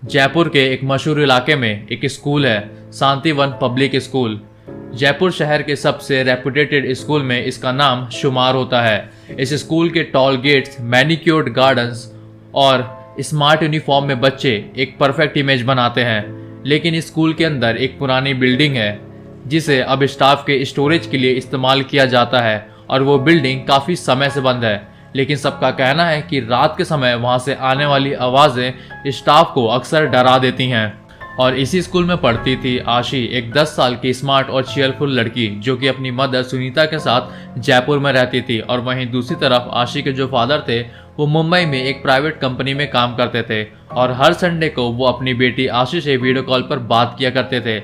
जयपुर के एक मशहूर इलाके में एक स्कूल है, शांतिवन पब्लिक स्कूल। जयपुर शहर के सबसे रेपुटेटेड स्कूल में इसका नाम शुमार होता है। इस स्कूल के टॉल गेट्स, मैनिक्योर्ड गार्डन्स और स्मार्ट यूनिफॉर्म में बच्चे एक परफेक्ट इमेज बनाते हैं। लेकिन इस स्कूल के अंदर एक पुरानी बिल्डिंग है जिसे अब स्टाफ के स्टोरेज के लिए इस्तेमाल किया जाता है और वो बिल्डिंग काफ़ी समय से बंद है। लेकिन सबका कहना है कि रात के समय वहाँ से आने वाली आवाज़ें स्टाफ को अक्सर डरा देती हैं। और इसी स्कूल में पढ़ती थी आशी, एक 10 साल की स्मार्ट और चीयरफुल लड़की जो कि अपनी मदर सुनीता के साथ जयपुर में रहती थी। और वहीं दूसरी तरफ आशी के जो फादर थे वो मुंबई में एक प्राइवेट कंपनी में काम करते थे और हर संडे को वो अपनी बेटी आशी से वीडियो कॉल पर बात किया करते थे।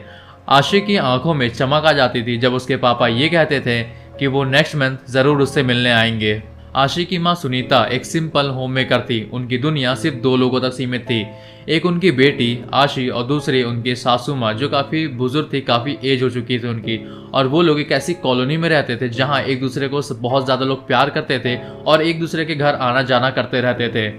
आशी की आंखों में चमक आ जाती थी जब उसके पापा ये कहते थे कि वो नेक्स्ट मंथ ज़रूर उससे मिलने आएंगे। आशी की माँ सुनीता एक सिंपल होम मेकर थी। उनकी दुनिया सिर्फ 2 लोगों तक सीमित थी, एक उनकी बेटी आशी और दूसरी उनकी सासू माँ जो काफ़ी बुजुर्ग थी, काफ़ी एज हो चुकी थी उनकी। और वो लोग एक ऐसी कॉलोनी में रहते थे जहाँ एक दूसरे को बहुत ज़्यादा लोग प्यार करते थे और एक दूसरे के घर आना जाना करते रहते थे।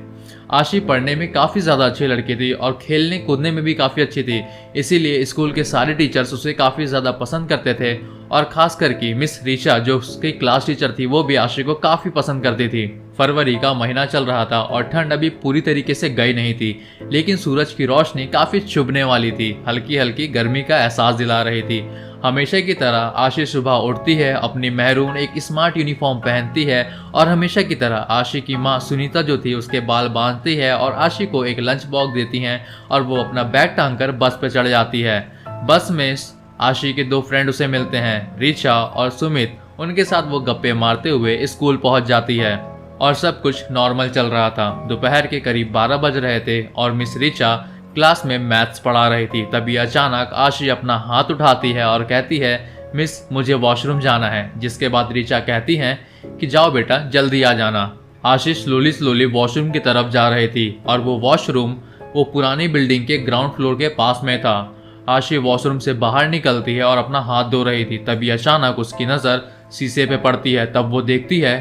आशी पढ़ने में काफ़ी ज़्यादा अच्छी लड़की थी और खेलने कूदने में भी काफ़ी अच्छी थी, इसीलिए स्कूल के सारे टीचर्स उसे काफ़ी ज़्यादा पसंद करते थे। और ख़ास करके मिस ऋचा जो उसकी क्लास टीचर थी वो भी आशी को काफ़ी पसंद करती थी। फरवरी का महीना चल रहा था और ठंड अभी पूरी तरीके से गई नहीं थी, लेकिन सूरज की रोशनी काफ़ी चुभने वाली थी, हल्की हल्की गर्मी का एहसास दिला रही थी। हमेशा की तरह आशी सुबह उठती है, अपनी महरून एक स्मार्ट यूनिफॉर्म पहनती है और हमेशा की तरह आशी की माँ सुनीता जो थी उसके बाल बांधती है और आशी को एक लंच बॉक्स देती हैं और वो अपना बैग टांगकर बस पर चढ़ जाती है। बस में आशी के 2 फ्रेंड उसे मिलते हैं, ऋचा और सुमित। उनके साथ वो गप्पे मारते हुए स्कूल पहुंच जाती है और सब कुछ नॉर्मल चल रहा था। दोपहर के करीब 12 बज रहे थे और मिस ऋचा क्लास में मैथ्स पढ़ा रही थी। तभी अचानक आशी अपना हाथ उठाती है और कहती है, मिस मुझे वॉशरूम जाना है। जिसके बाद ऋचा कहती हैं कि जाओ बेटा जल्दी आ जाना। आशी स्लोली वॉशरूम की तरफ जा रही थी और वो वॉशरूम वो पुरानी बिल्डिंग के ग्राउंड फ्लोर के पास में था। आशी वॉशरूम से बाहर निकलती है और अपना हाथ धो रही थी। तभी अचानक उसकी नज़र शीशे पे पड़ती है। तब वो देखती है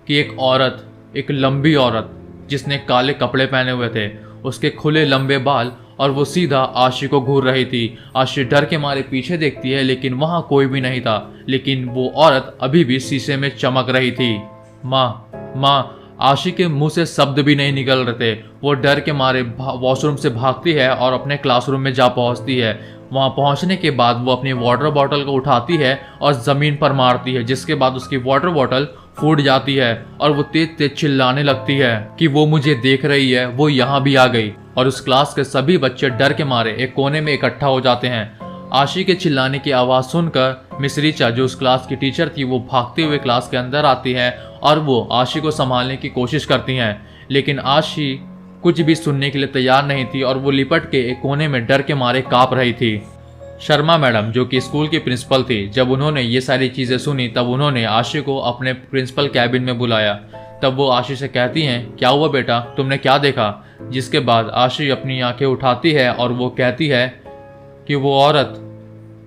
कि एक औरत, एक लंबी औरत जिसने काले कपड़े पहने हुए थे, उसके खुले लंबे बाल, और वो सीधा आशी को घूर रही थी। आशी डर के मारे पीछे देखती है लेकिन वहाँ कोई भी नहीं था, लेकिन वो औरत अभी भी शीशे में चमक रही थी। माँ। आशी के मुंह से शब्द भी नहीं निकल रहे थे। वो डर के मारे वॉशरूम से भागती है और अपने क्लासरूम में जा पहुंचती है। वहां पहुंचने के बाद वो अपनी वाटर बॉटल को उठाती है और ज़मीन पर मारती है, जिसके बाद उसकी वाटर बॉटल फूट जाती है और वो तेज तेज चिल्लाने लगती है कि वो मुझे देख रही है, वो यहाँ भी आ गई। और उस क्लास के सभी बच्चे डर के मारे एक कोने में इकट्ठा हो जाते हैं। आशी के चिल्लाने की आवाज़ सुनकर मिस ऋचा जो उस क्लास की टीचर थी वो भागते हुए क्लास के अंदर आती है और वो आशी को संभालने की कोशिश करती हैं, लेकिन आशी कुछ भी सुनने के लिए तैयार नहीं थी और वो लिपट के एक कोने में डर के मारे काँप रही थी। शर्मा मैडम जो कि स्कूल की प्रिंसिपल थी, जब उन्होंने ये सारी चीज़ें सुनी तब उन्होंने आशी को अपने प्रिंसिपल कैबिन में बुलाया। तब वो आशी से कहती हैं, क्या हुआ बेटा, तुमने क्या देखा? जिसके बाद आशी अपनी आंखें उठाती है और वो कहती है कि वो औरत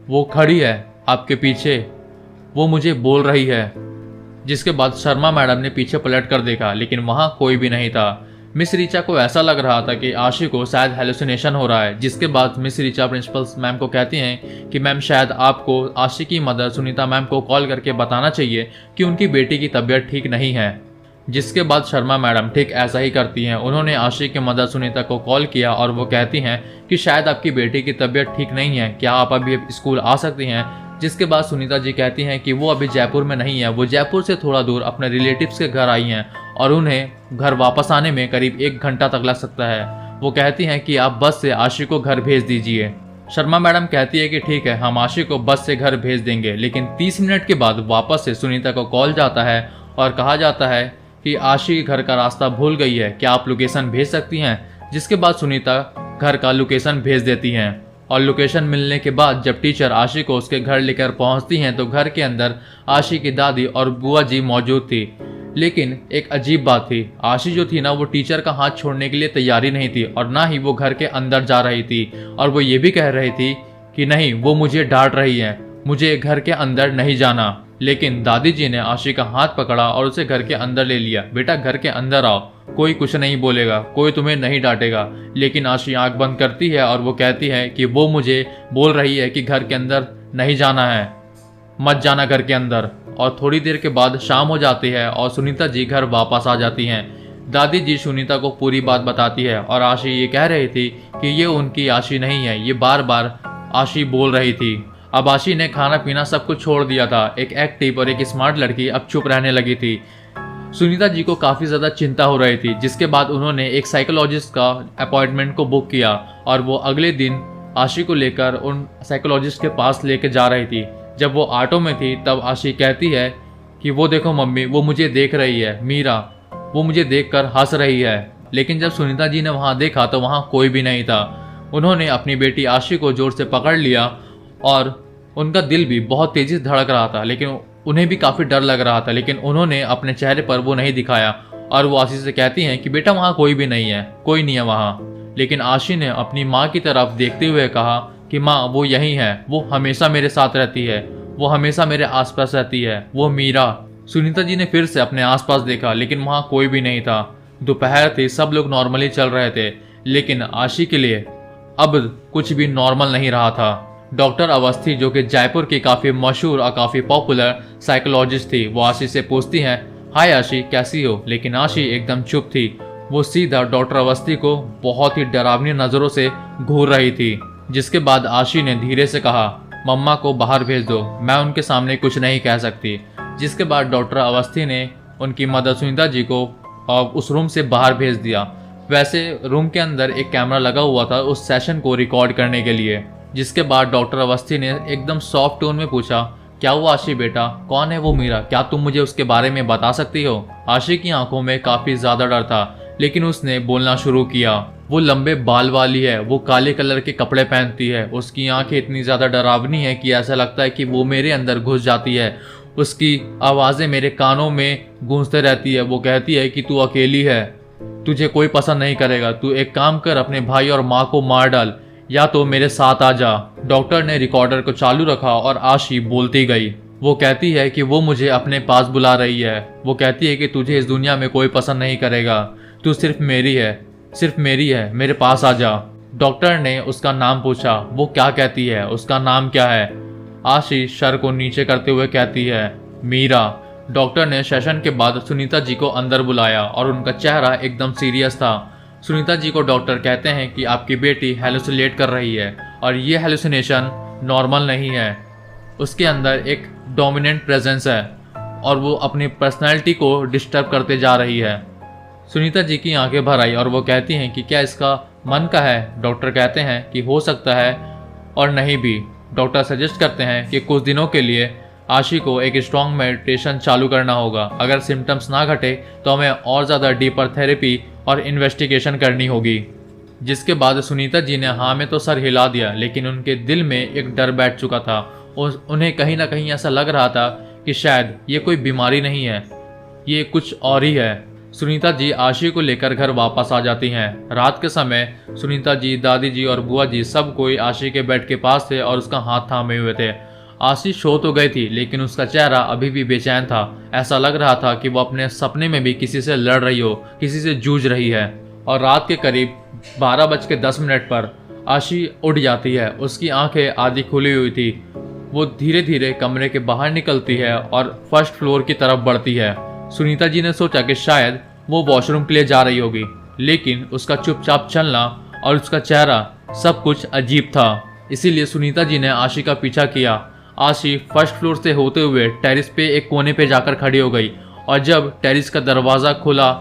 वो खड़ी है आपके पीछे, वो मुझे बोल रही है। जिसके बाद शर्मा मैडम ने पीछे पलट कर देखा लेकिन वहाँ कोई भी नहीं था। मिस ऋचा को ऐसा लग रहा था कि आशी को शायद हेलुसिनेशन हो रहा है। जिसके बाद मिस ऋचा प्रिंसिपल मैम को कहती हैं कि मैम शायद आपको आशी की मदर सुनीता मैम को कॉल करके बताना चाहिए कि उनकी बेटी की तबीयत ठीक नहीं है। जिसके बाद शर्मा मैडम ठीक ऐसा ही करती हैं। उन्होंने आशी की मदर सुनीता को कॉल किया और वो कहती हैं कि शायद आपकी बेटी की तबीयत ठीक नहीं है, क्या आप अभी स्कूल आ सकती हैं? जिसके बाद सुनीता जी कहती हैं कि वो अभी जयपुर में नहीं है, वो जयपुर से थोड़ा दूर अपने रिलेटिव्स के घर आई हैं और उन्हें घर वापस आने में करीब 1 घंटा तक लग सकता है। वो कहती हैं कि आप बस से आशी को घर भेज दीजिए। शर्मा मैडम कहती है कि ठीक है, हम आशी को बस से घर भेज देंगे। लेकिन 30 मिनट के बाद वापस से सुनीता को कॉल जाता है और कहा जाता है कि आशी घर का रास्ता भूल गई है, क्या आप लोकेशन भेज सकती हैं? जिसके बाद सुनीता घर का लोकेशन भेज देती हैं और लोकेशन मिलने के बाद जब टीचर आशी को उसके घर लेकर पहुंचती हैं तो घर के अंदर आशी की दादी और बुआ जी मौजूद थी। लेकिन एक अजीब बात थी, आशी जो थी ना वो टीचर का हाथ छोड़ने के लिए तैयारी नहीं थी और ना ही वो घर के अंदर जा रही थी। और वो ये भी कह रही थी कि नहीं, वो मुझे डांट रही है, मुझे घर के अंदर नहीं जाना। लेकिन दादी जी ने आशी का हाथ पकड़ा और उसे घर के अंदर ले लिया। बेटा घर के अंदर आओ, कोई कुछ नहीं बोलेगा, कोई तुम्हें नहीं डांटेगा। लेकिन आशी आंख बंद करती है और वो कहती है कि वो मुझे बोल रही है कि घर के अंदर नहीं जाना है, मत जाना घर के अंदर। और थोड़ी देर के बाद शाम हो जाती है और सुनीता जी घर वापस आ जाती हैं। दादी जी सुनीता को पूरी बात बताती है और आशी ये कह रही थी कि ये उनकी आशी नहीं है, ये बार बार आशी बोल रही थी। अब आशी ने खाना पीना सब कुछ छोड़ दिया था। एक एक्टिव और एक स्मार्ट लड़की अब चुप रहने लगी थी। सुनीता जी को काफ़ी ज़्यादा चिंता हो रही थी, जिसके बाद उन्होंने एक साइकोलॉजिस्ट का अपॉइंटमेंट को बुक किया और वो अगले दिन आशी को लेकर उन साइकोलॉजिस्ट के पास लेके जा रही थी। जब वो ऑटो में थी तब आशी कहती है कि वो देखो मम्मी, वो मुझे देख रही है, मीरा, वो मुझे देखकर हंस रही है। लेकिन जब सुनीता जी ने वहाँ देखा तो वहाँ कोई भी नहीं था। उन्होंने अपनी बेटी आशी को जोर से पकड़ लिया और उनका दिल भी बहुत तेज़ी से धड़क रहा था, लेकिन उन्हें भी काफ़ी डर लग रहा था। लेकिन उन्होंने अपने चेहरे पर वो नहीं दिखाया और वो आशी से कहती हैं कि बेटा वहाँ कोई भी नहीं है, कोई नहीं है वहाँ। लेकिन आशी ने अपनी माँ की तरफ देखते हुए कहा कि माँ वो यही है, वो हमेशा मेरे साथ रहती है, वो हमेशा मेरे आसपास रहती है, वो मीरा। सुनीता जी ने फिर से अपने आसपास देखा लेकिन वहाँ कोई भी नहीं था। दोपहर थी, सब लोग नॉर्मली चल रहे थे, लेकिन आशी के लिए अब कुछ भी नॉर्मल नहीं रहा था। डॉक्टर अवस्थी, जो कि जयपुर की काफ़ी मशहूर और काफ़ी पॉपुलर साइकोलॉजिस्ट थी, वो आशी से पूछती हैं, हाय आशी कैसी हो? लेकिन आशी एकदम चुप थी। वो सीधा डॉक्टर अवस्थी को बहुत ही डरावनी नज़रों से घूर रही थी। जिसके बाद आशी ने धीरे से कहा, मम्मा को बाहर भेज दो, मैं उनके सामने कुछ नहीं कह सकती। जिसके बाद डॉक्टर अवस्थी ने उनकी मदर सुनीता जी को उस रूम से बाहर भेज दिया। वैसे रूम के अंदर एक कैमरा लगा हुआ था उस सेशन को रिकॉर्ड करने के लिए। जिसके बाद डॉक्टर अवस्थी ने एकदम सॉफ्ट टोन में पूछा, क्या हुआ आशी बेटा, कौन है वो मीरा, क्या तुम मुझे उसके बारे में बता सकती हो? आशी की आंखों में काफ़ी ज़्यादा डर था, लेकिन उसने बोलना शुरू किया। वो लंबे बाल वाली है, वो काले कलर के कपड़े पहनती है, उसकी आंखें इतनी ज़्यादा डरावनी है कि ऐसा लगता है कि वो मेरे अंदर घुस जाती है। उसकी आवाज़ें मेरे कानों में गूंजते रहती है। वो कहती है कि तू अकेली है, तुझे कोई पसंद नहीं करेगा, तू एक काम कर, अपने भाई और माँ को मार डाल या तो मेरे साथ आ जा। डॉक्टर ने रिकॉर्डर को चालू रखा और आशी बोलती गई। वो कहती है कि वो मुझे अपने पास बुला रही है। वो कहती है कि तुझे इस दुनिया में कोई पसंद नहीं करेगा, तू सिर्फ मेरी है, सिर्फ मेरी है, मेरे पास आ जा। डॉक्टर ने उसका नाम पूछा। वो क्या कहती है, उसका नाम क्या है? आशी सर को नीचे करते हुए कहती है, मीरा। डॉक्टर ने सेशन के बाद सुनीता जी को अंदर बुलाया और उनका चेहरा एकदम सीरियस था। सुनीता जी को डॉक्टर कहते हैं कि आपकी बेटी हेलुसिनेट कर रही है और ये हेलुसिनेशन नॉर्मल नहीं है, उसके अंदर एक डोमिनेंट प्रेजेंस है और वो अपनी पर्सनैलिटी को डिस्टर्ब करते जा रही है। सुनीता जी की आंखें भर आई और वो कहती हैं कि क्या इसका मन का है? डॉक्टर कहते हैं कि हो सकता है और नहीं भी। डॉक्टर सजेस्ट करते हैं कि कुछ दिनों के लिए आशी को एक स्ट्रॉन्ग मेडिटेशन चालू करना होगा। अगर सिम्टम्स ना घटे तो हमें और ज़्यादा डीपर थेरेपी और इन्वेस्टिगेशन करनी होगी। जिसके बाद सुनीता जी ने हाँ में तो सर हिला दिया, लेकिन उनके दिल में एक डर बैठ चुका था। उन्हें कहीं ना कहीं ऐसा लग रहा था कि शायद ये कोई बीमारी नहीं है, ये कुछ और ही है। सुनीता जी आशी को लेकर घर वापस आ जाती हैं। रात के समय सुनीता जी, दादी जी और बुआ जी सब कोई आशी के बेड के पास थे और उसका हाथ थामे हुए थे। आशी सो तो गई थी, लेकिन उसका चेहरा अभी भी बेचैन था। ऐसा लग रहा था कि वो अपने सपने में भी किसी से लड़ रही हो, किसी से जूझ रही है। और रात के करीब 12:10 पर आशी उठ जाती है। उसकी आंखें आधी खुली हुई थी। वो धीरे धीरे कमरे के बाहर निकलती है और फर्स्ट फ्लोर की तरफ बढ़ती है। सुनीता जी ने सोचा कि शायद वो वॉशरूम के लिए जा रही होगी, लेकिन उसका चुपचाप चलना और उसका चेहरा सब कुछ अजीब था। इसीलिए सुनीता जी ने आशी का पीछा किया। आशी फर्स्ट फ्लोर से होते हुए टेरिस पे एक कोने पे जाकर खड़ी हो गई और जब टेरिस का दरवाज़ा खुला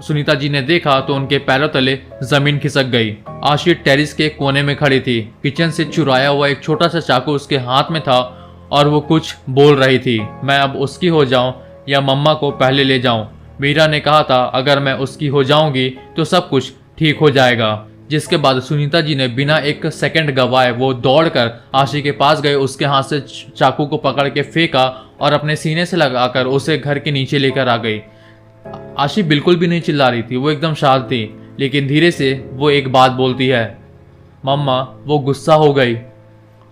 सुनीता जी ने देखा तो उनके पैरों तले ज़मीन खिसक गई। आशी टेरिस के कोने में खड़ी थी। किचन से चुराया हुआ एक छोटा सा चाकू उसके हाथ में था और वो कुछ बोल रही थी, मैं अब उसकी हो जाऊं या मम्मा को पहले ले जाऊं। मीरा ने कहा था अगर मैं उसकी हो जाऊंगी तो सब कुछ ठीक हो जाएगा। जिसके बाद सुनीता जी ने बिना एक सेकंड गवाए वो दौड़कर आशी के पास गए, उसके हाथ से चाकू को पकड़ के फेंका और अपने सीने से लगाकर उसे घर के नीचे लेकर आ गई। आशी बिल्कुल भी नहीं चिल्ला रही थी, वो एकदम शांत थी, लेकिन धीरे से वो एक बात बोलती है, मम्मा वो गुस्सा हो गई,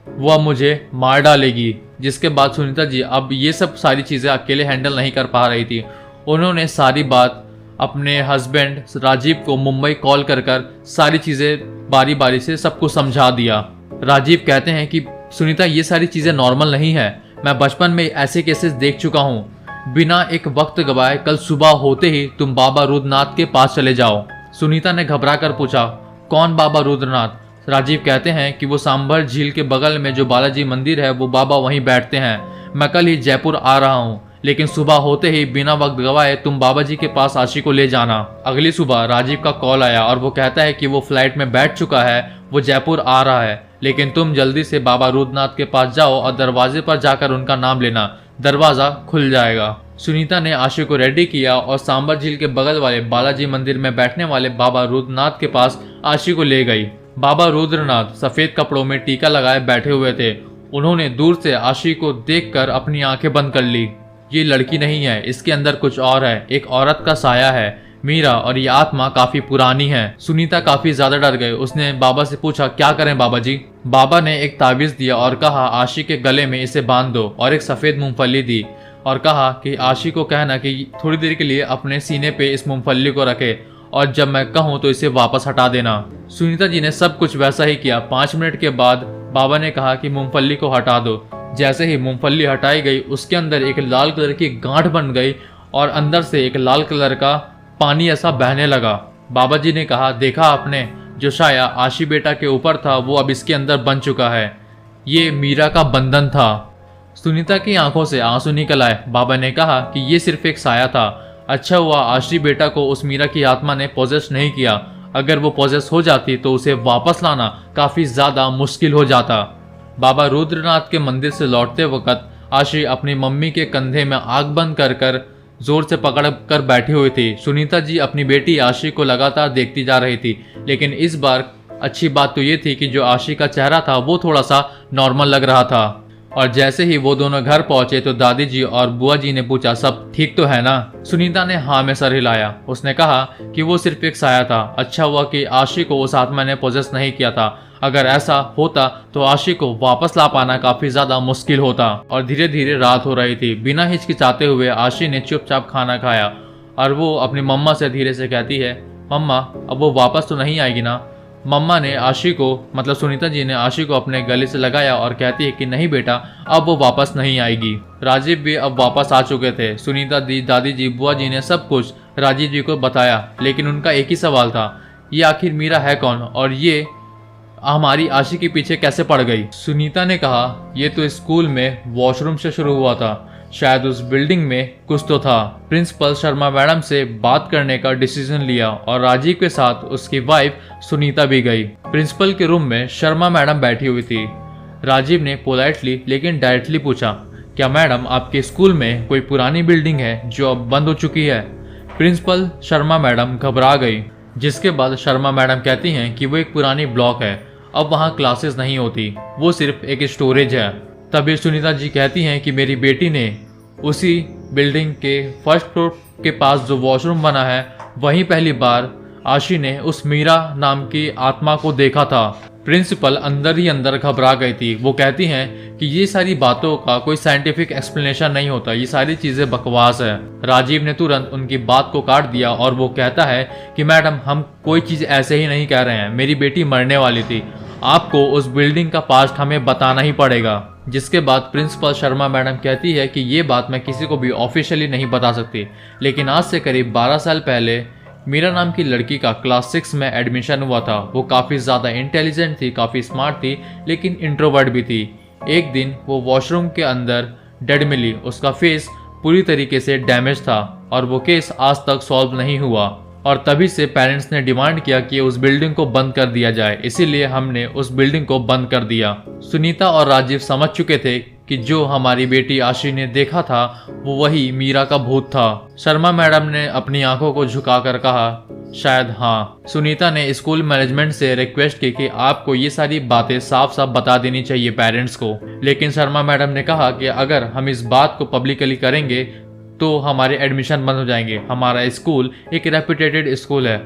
वो अब मुझे मार डालेगी। जिसके बाद सुनीता जी अब ये सब सारी चीज़ें अकेले हैंडल नहीं कर पा रही थी। उन्होंने सारी बात अपने हस्बैंड राजीव को मुंबई कॉल कर सारी चीज़ें बारी बारी से सबको समझा दिया। राजीव कहते हैं कि सुनीता ये सारी चीज़ें नॉर्मल नहीं है, मैं बचपन में ऐसे केसेस देख चुका हूँ। बिना एक वक्त गवाए कल सुबह होते ही तुम बाबा रुद्रनाथ के पास चले जाओ। सुनीता ने घबरा कर पूछा, कौन बाबा रुद्रनाथ? राजीव कहते हैं कि वो सांभर झील के बगल में जो बालाजी मंदिर है वो बाबा वहीं बैठते हैं। मैं कल ही जयपुर आ रहा हूँ, लेकिन सुबह होते ही बिना वक्त गवाए तुम बाबा जी के पास आशी को ले जाना। अगली सुबह राजीव का कॉल आया और वो कहता है कि वो फ्लाइट में बैठ चुका है, वो जयपुर आ रहा है, लेकिन तुम जल्दी से बाबा रुद्रनाथ के पास जाओ और दरवाजे पर जाकर उनका नाम लेना, दरवाजा खुल जाएगा। सुनीता ने आशी को रेडी किया और सांभर झील के बगल वाले बालाजी मंदिर में बैठने वाले बाबा रुद्रनाथ के पास आशी को ले गई। बाबा रुद्रनाथ सफेद कपड़ों में टीका लगाए बैठे हुए थे। उन्होंने दूर से आशी को देखकर अपनी आंखें बंद कर ली। ये लड़की नहीं है, इसके अंदर कुछ और है, एक औरत का साया है मीरा, और ये आत्मा काफी पुरानी है। सुनीता काफी ज्यादा डर गए। उसने बाबा से पूछा, क्या करें बाबा जी? बाबा ने एक ताबीज दिया और कहा, आशी के गले में इसे बांध दो, और एक सफेद मूंगफली दी और कहा कि आशी को कहना कि थोड़ी देर के लिए अपने सीने पे इस मूंगफली को रखे और जब मैं कहूँ तो इसे वापस हटा देना। सुनीता जी ने सब कुछ वैसा ही किया। 5 मिनट के बाद बाबा ने कहा कि मूंगफली को हटा दो। जैसे ही मूंगफली हटाई गई उसके अंदर एक लाल कलर की गांठ बन गई और अंदर से एक लाल कलर का पानी ऐसा बहने लगा। बाबा जी ने कहा, देखा आपने, जो साया आशी बेटा के ऊपर था वो अब इसके अंदर बन चुका है। ये मीरा का बंधन था। सुनीता की आंखों से आंसू निकल आए। बाबा ने कहा कि ये सिर्फ एक साया था। अच्छा हुआ आशी बेटा को उस मीरा की आत्मा ने पोजेस नहीं किया। अगर वो पोजेस हो जाती तो उसे वापस लाना काफी ज्यादा मुश्किल हो जाता। बाबा रुद्रनाथ के मंदिर से लौटते वक्त आशी अपनी मम्मी के कंधे में आग बंद कर जोर से पकड़ कर बैठी हुई थी। सुनीता जी अपनी बेटी आशी को लगातार देखती जा रही थी, लेकिन इस बार अच्छी बात तो ये थी कि जो आशी का चेहरा था वो थोड़ा सा नॉर्मल लग रहा था। और जैसे ही वो दोनों घर पहुंचे तो दादी जी और बुआ जी ने पूछा, सब ठीक तो है ना? सुनीता ने हाँ में सर हिलाया। उसने कहा कि वो सिर्फ एक साया था। अच्छा हुआ कि आशी को उस आत्मा ने पोजेस नहीं किया था। अगर ऐसा होता तो आशी को वापस ला पाना काफी ज्यादा मुश्किल होता। और धीरे धीरे रात हो रही थी। बिना हिचकिचाते हुए आशी ने चुपचाप खाना खाया और वो अपनी मम्मा से धीरे से कहती है, मम्मा अब वो वापस तो नहीं आएगी ना? मम्मा ने आशी को, मतलब सुनीता जी ने आशी को अपने गले से लगाया और कहती है कि नहीं बेटा, अब वो वापस नहीं आएगी। राजीव भी अब वापस आ चुके थे। सुनीता दी, दादी जी, बुआ जी ने सब कुछ राजीव जी को बताया, लेकिन उनका एक ही सवाल था, ये आखिर मीरा है कौन और ये हमारी आशी के पीछे कैसे पड़ गई? सुनीता ने कहा, ये तो स्कूल में वॉशरूम से शुरू हुआ था, शायद उस बिल्डिंग में कुछ तो था। प्रिंसिपल शर्मा मैडम से बात करने का डिसीजन लिया और राजीव के साथ उसकी वाइफ सुनीता भी गई। प्रिंसिपल के रूम में शर्मा मैडम बैठी हुई थी। राजीव ने पोलाइटली लेकिन डायरेक्टली पूछा, क्या मैडम आपके स्कूल में कोई पुरानी बिल्डिंग है जो अब बंद हो चुकी है? प्रिंसिपल शर्मा मैडम घबरा गई, जिसके बाद शर्मा मैडम कहती हैं कि वो एक पुरानी ब्लॉक है, अब वहाँ क्लासेस नहीं होती, वो सिर्फ एक स्टोरेज है। तभी सुनीता जी कहती हैं कि मेरी बेटी ने उसी बिल्डिंग के फर्स्ट फ्लोर के पास जो वॉशरूम बना है वहीं पहली बार आशी ने उस मीरा नाम की आत्मा को देखा था। प्रिंसिपल अंदर ही अंदर घबरा गई थी। वो कहती हैं कि ये सारी बातों का कोई साइंटिफिक एक्सप्लेनेशन नहीं होता, ये सारी चीजें बकवास है। राजीव ने तुरंत उनकी बात को काट दिया और वो कहता है कि मैडम हम कोई चीज ऐसे ही नहीं कह रहे हैं, मेरी बेटी मरने वाली थी, आपको उस बिल्डिंग का पास्ट हमें बताना ही पड़ेगा। जिसके बाद प्रिंसिपल शर्मा मैडम कहती है कि ये बात मैं किसी को भी ऑफिशियली नहीं बता सकती, लेकिन आज से करीब 12 साल पहले मीरा नाम की लड़की का क्लास 6 में एडमिशन हुआ था। वो काफ़ी ज़्यादा इंटेलिजेंट थी, काफ़ी स्मार्ट थी, लेकिन इंट्रोवर्ट भी थी। एक दिन वो वॉशरूम के अंदर डेड मिली। उसका फेस पूरी तरीके से डैमेज था और वो केस आज तक सॉल्व नहीं हुआ। और तभी से पेरेंट्स ने डिमांड किया कि उस बिल्डिंग को बंद कर दिया जाए, इसीलिए हमने उस बिल्डिंग को बंद कर दिया। सुनीता और राजीव समझ चुके थे कि जो हमारी बेटी आशी ने देखा था वो वही मीरा का भूत था। शर्मा मैडम ने अपनी आंखों को झुकाकर कहा, शायद हाँ। सुनीता ने स्कूल मैनेजमेंट से रिक्वेस्ट की कि आपको ये सारी बातें साफ साफ बता देनी चाहिए पेरेंट्स को, लेकिन शर्मा मैडम ने कहा कि अगर हम इस बात को पब्लिकली करेंगे तो हमारे एडमिशन बंद हो जाएंगे। हमारा स्कूल एक रेपुटेटेड स्कूल है,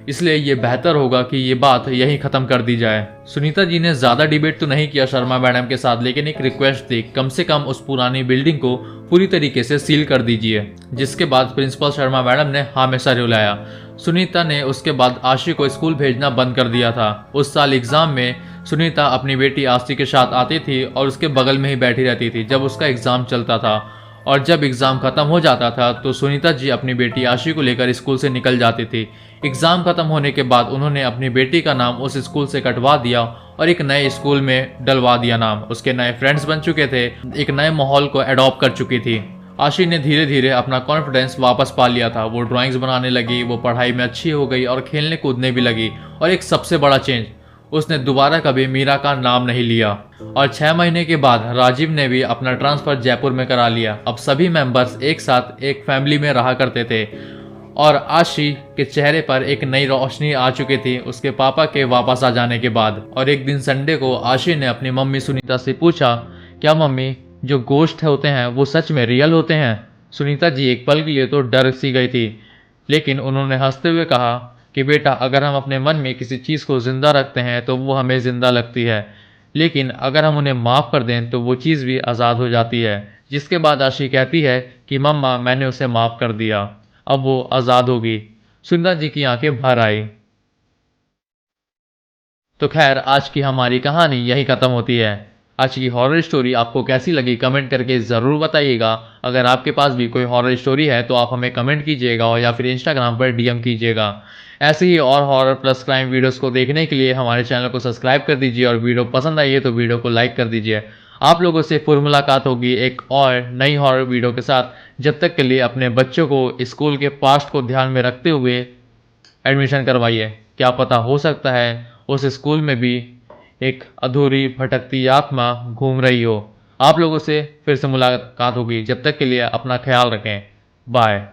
इसलिए ये बेहतर होगा कि ये बात यहीं ख़त्म कर दी जाए। सुनीता जी ने ज़्यादा डिबेट तो नहीं किया शर्मा मैडम के साथ, लेकिन एक रिक्वेस्ट थी, कम से कम उस पुरानी बिल्डिंग को पूरी तरीके से सील कर दीजिए। जिसके बाद प्रिंसिपल शर्मा मैडम ने हाँ में सर हिलाया। सुनीता ने उसके बाद आशी को स्कूल भेजना बंद कर दिया था। उस साल एग्ज़ाम में सुनीता अपनी बेटी आशी के साथ आती थी और उसके बगल में ही बैठी रहती थी जब उसका एग्ज़ाम चलता था, और जब एग्ज़ाम ख़त्म हो जाता था तो सुनीता जी अपनी बेटी आशी को लेकर स्कूल से निकल जाती थी। एग्ज़ाम ख़त्म होने के बाद उन्होंने अपनी बेटी का नाम उस स्कूल से कटवा दिया और एक नए स्कूल में डलवा दिया नाम। उसके नए फ्रेंड्स बन चुके थे, एक नए माहौल को एडॉप्ट कर चुकी थी। आशी ने धीरे धीरे अपना कॉन्फिडेंस वापस पा लिया था। वो ड्राइंग्स बनाने लगी, वो पढ़ाई में अच्छी हो गई और खेलने कूदने भी लगी। और एक सबसे बड़ा चेंज, उसने दोबारा कभी मीरा का नाम नहीं लिया। और 6 महीने के बाद राजीव ने भी अपना ट्रांसफ़र जयपुर में करा लिया। अब सभी मेंबर्स एक साथ एक फैमिली में रहा करते थे और आशी के चेहरे पर एक नई रोशनी आ चुकी थी उसके पापा के वापस आ जाने के बाद। और एक दिन संडे को आशी ने अपनी मम्मी सुनीता से पूछा, क्या मम्मी, जो गोश्त होते हैं वो सच में रियल होते हैं? सुनीता जी एक पल के लिए तो डर सी गई थी, लेकिन उन्होंने हंसते हुए कहा कि बेटा, अगर हम अपने मन में किसी चीज़ को ज़िंदा रखते हैं तो वो हमें ज़िंदा लगती है, लेकिन अगर हम उन्हें माफ़ कर दें तो वो चीज़ भी आज़ाद हो जाती है। जिसके बाद आशी कहती है कि मम्मा, मैंने उसे माफ़ कर दिया, अब वो आज़ाद होगी। सुनीता जी की आंखें भर आई। तो खैर, आज की हमारी कहानी यही ख़त्म होती है। आज की हॉरर स्टोरी आपको कैसी लगी कमेंट करके ज़रूर बताइएगा। अगर आपके पास भी कोई हॉरर स्टोरी है तो आप हमें कमेंट कीजिएगा और या फिर इंस्टाग्राम पर डीएम कीजिएगा। ऐसे ही और हॉरर प्लस क्राइम वीडियोस को देखने के लिए हमारे चैनल को सब्सक्राइब कर दीजिए और वीडियो पसंद आई है तो वीडियो को लाइक कर दीजिए। आप लोगों से फिर मुलाकात होगी एक और नई हॉरर वीडियो के साथ। जब तक के लिए अपने बच्चों को स्कूल के पास्ट को ध्यान में रखते हुए एडमिशन करवाइए। क्या पता, हो सकता है उस स्कूल में भी एक अधूरी भटकती आत्मा घूम रही हो। आप लोगों से फिर से मुलाकात होगी। जब तक के लिए अपना ख्याल रखें। बाय।